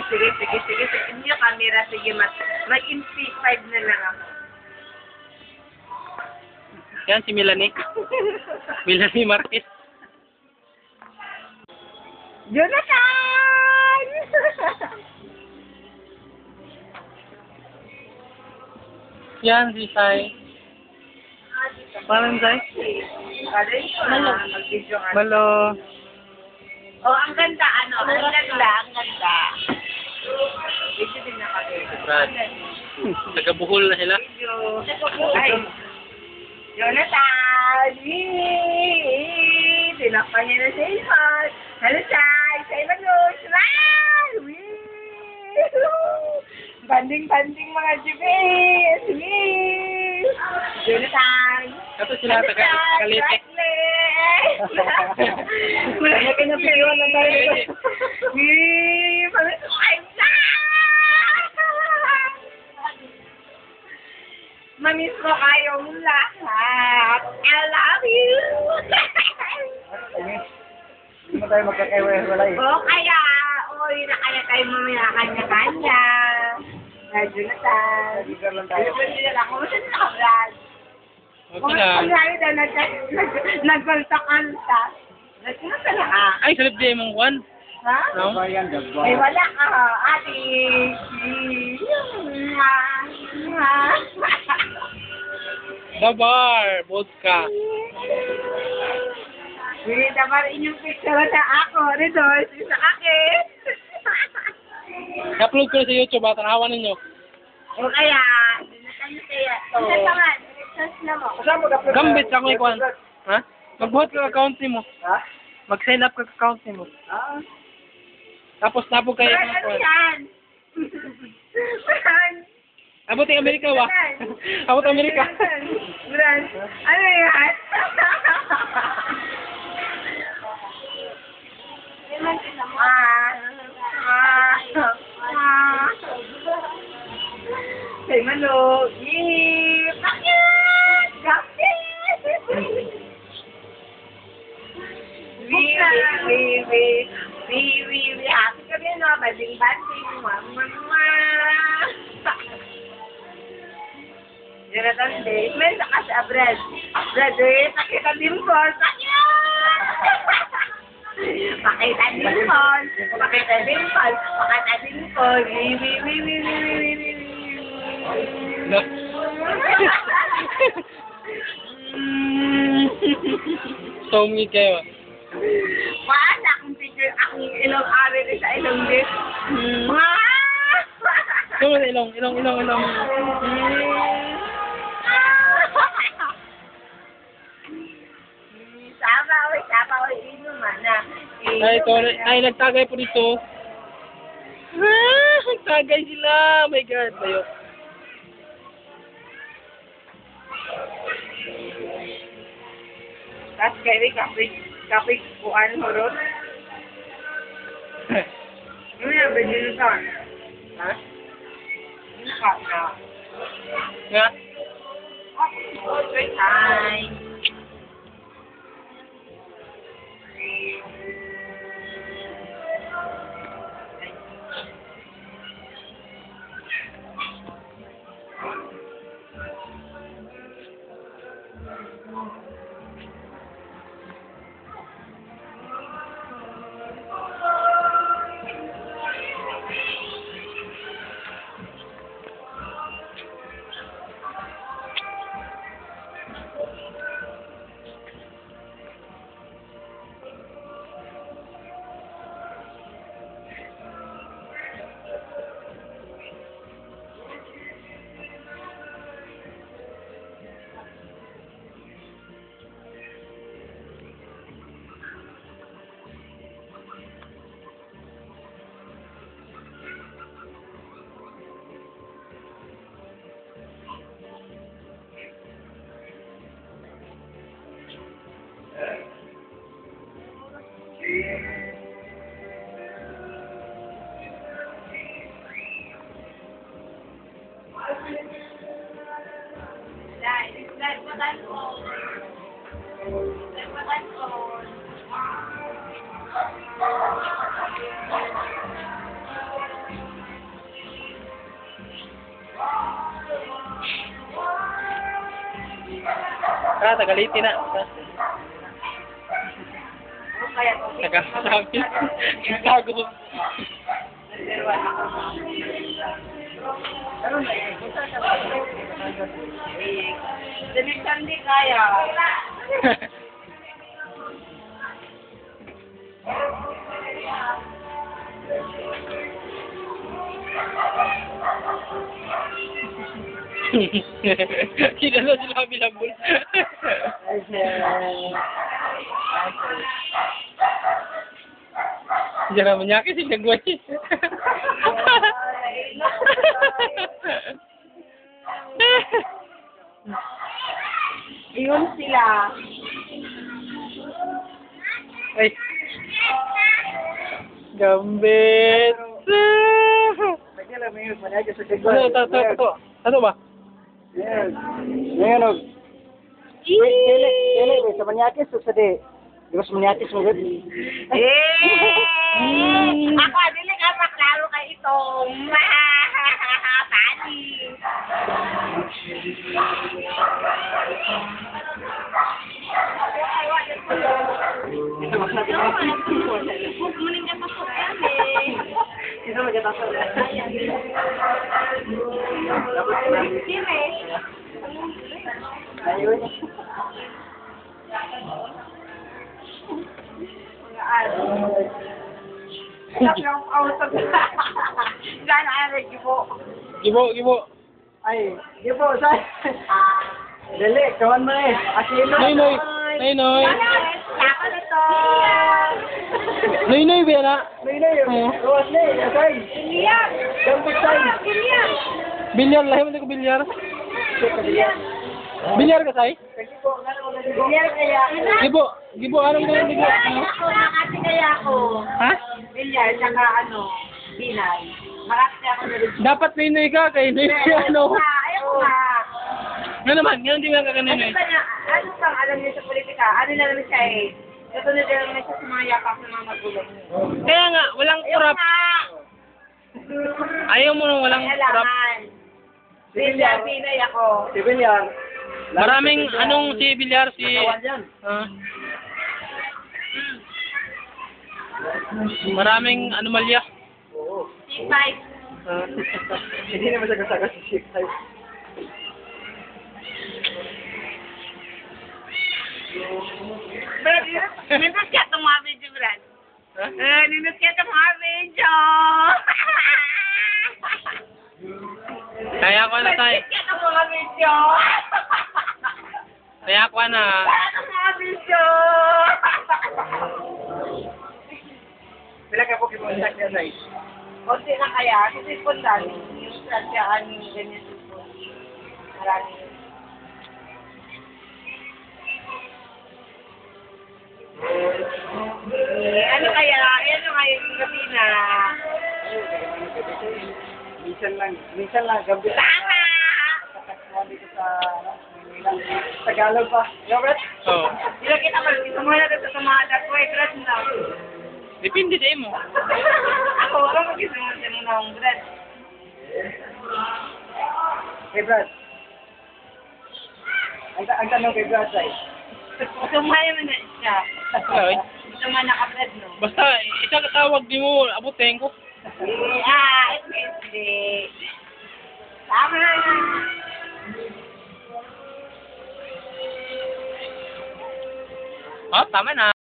Sige. Inyo camera, sige, mag-MP5 na lang ako. Yan, si Melanie. Melanie Marquez. Jonathan! Yan, si Sai. Parang Sai. Malo. Mag-video ka. Malo. Oh, ang ganda, ang ganda. Video din na kami. Brad. Nagkabuhol na sila. Video. Ay. Jonathan! Yee! Tinakpan niya na sa ilman. Hello, Sai! Sai Manush! Smile! Wee! Banding mga jubis! Wee! Jonathan! Tapos sila taga-kalite. Wala na pinapiliwan na tayo. Wee! Pamisukain na! Mamiss ko kayong lahat. I love you! Hindi mo tayo magkakaiwalay. O kaya, na kaya tayo mamaya kanya-kanya. Medyo na tayo. Ligar lang tayo. Pwede na lang. Kumusta na ka, Brad? Okay lang. Kung daw nagkalta-kalta. Nagkita na ka. Ay, salip di mong kwan. Ha? No? Bayan, Ay, gagawin. wala ka. Ate. Babar, vodka. Hindi naman inyong picture na ako. Redors, isa akin. I-upload ko na sa YouTube, tanawan ninyo. O kaya, ano kaya to? Isa pa nga, search na mo. Saan mo ka-upload? Gambit sa akong ikuan. Ha? Magbuhat ka account mo. Ha? Mag-sign up ka account mo. Ah. Tapos napog kayo Brad, ng ano ikuan. yan? Brad, Abot yung Amerika wa. Abot Amerika. Brad, ano yan? Say Mano, yee! Bakit? Bakit? Happy kami, no? Banding-banding. Mama. Jonathan Day. May saka sa Brad. Brad, pakita din po. Sakit! Pakita din po. Pakita din po. Pakita din po. No. Somi kayo. Paano akong picture akong ilong ari rin sa ilong din? Somi sa ilong. Sapa, inuman na. Ay, ito, ay, nagtagay po dito. Ah, nagtagay sila. Oh my God, bayo. Tapos kaya kapit kuan horot. Ano na ba dito sa? Ha? Ano ka na? Nga? Hi. Tagalitin na. Ano kaya to? Nagkasabi. Gago. The next Sunday kaya. Kilala sila kabilabol. Ay, Diyan naman niya kasi nagway. Iyon sila. Ay. Gambit. Lagi lang may manyaga sa Ano, tato. Ano ba? Yan. Ngayon, og. Dili, sa manyakis o sa di? Di ba sa manyakis mo gud? Ako, dili ka maklaro kay itong Tani. Muling ka pa po kami. Sino magkatasa? Sine? Ayun. Gana ay gibo. Gibo. Ay, di po, sa... Dali, kawan mo eh. Asino. Noy. Saka nito. Noy, ba na? May na yun. Gawas na eh. Asay. Bilyar. Gambit say. Bilyar. Bilyar, lahi mo ko bilyar. Bilyar ka say? Bilyar kaya. Gibo, anong na gibo? Ako nakati kaya ako. Ha? Bilyar, saka ano, binay. Makati ako na rin. Dapat Noy ka, kay Noy ano? Ayaw nga. Nga naman, nga hindi nga kakanin Ano ba na, ano bang alam niyo sa politika? Ano na naman siya eh? Katunod na naman siya sa mga yakap ng mga magulang. Kaya nga, walang Ayaw kurap. nga. Ayaw mo nung walang kurap. Kailangan. Bilyar, binay ako. Si Villar. Maraming, anong si Bilyar, si... Kawan yan. Maraming anomalya. Oo. C5. Hindi naman siya kasaga sa ship type. Brad, ninot ka itong mga video, Brad. Ninot ka itong mga video. Kaya ko na tayo. Ninot ka itong mga video. Kaya ko na. Itong mga video. Pila ka po kipuntak niya say? Kunti na kaya, kasi po dami. Yung sadyaan yung ganito po. Maraming. Ano kaya yung gabi na? Minsan lang, gabi. Tama! Sabi ko sa, Tagalog pa. Robert? Oo. Sila kita pa, sumala ka sa tumada ko eh, Brad na. Depende sa imo. Ako, mag-isunod sa muna akong Brad. Hey Brad. Ang tanong kay Brad ay, Sumaya mo na siya. Ay. Ito man naka-Brad, no? Basta, isa katawag di mo, abutin ko. Hindi. Tama na. Oh, tama na.